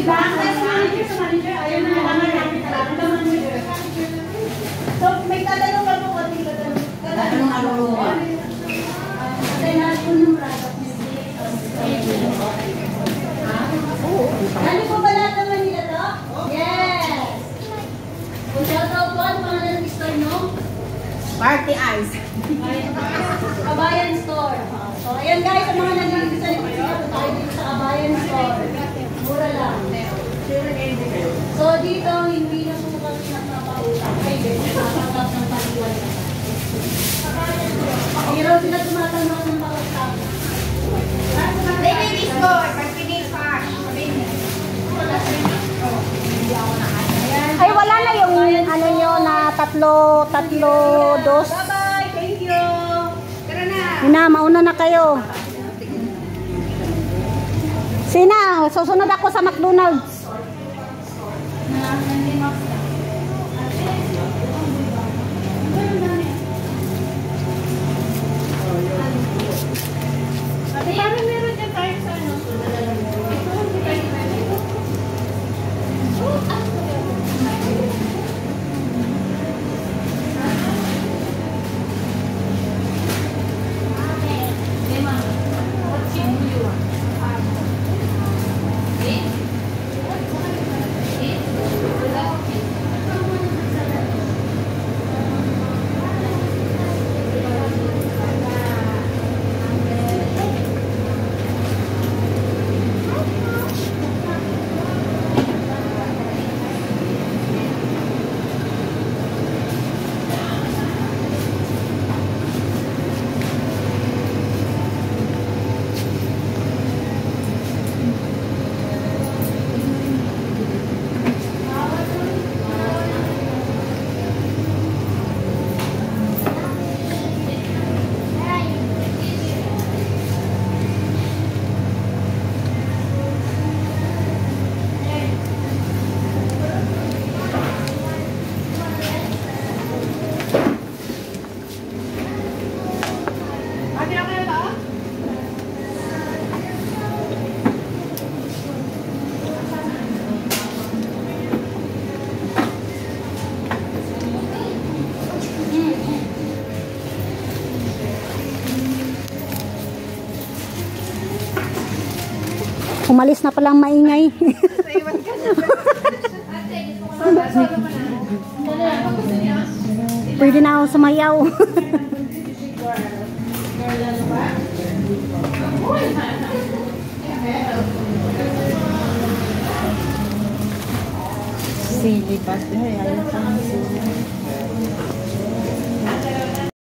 diba? Sa manager, ayaw na naman namin. So, may tatanong ka po, konting tatanong. Tatanong ano? Kasi natin yung product ano po ba lahat naman nila to? Yes! Kung shoutout po, ano pangalan ng store, no? Party Ice. Kabayan Store. So, ayan guys, ang mga nag-iisip sa likod tayo dito sa Kabayan Store. Mura lang. So, dito, hindi na po kami nagpapautang. Pwede, nagpapautang ng paliwan. Hindi raw sila tumatanong ng pautang. David is good. Pag-finish cash. Ay, wala na yung ano nyo na tatlo dos. Bye-bye! Thank you! Tara na. Ina, mauna na kayo. Sina, susunod ako sa McDonald's. Parang meron dyan tayo sa ano. Umalis na palang maingay. Pwede na ako sumayaw. Sili pa. Ay, ayaw pa ng sili.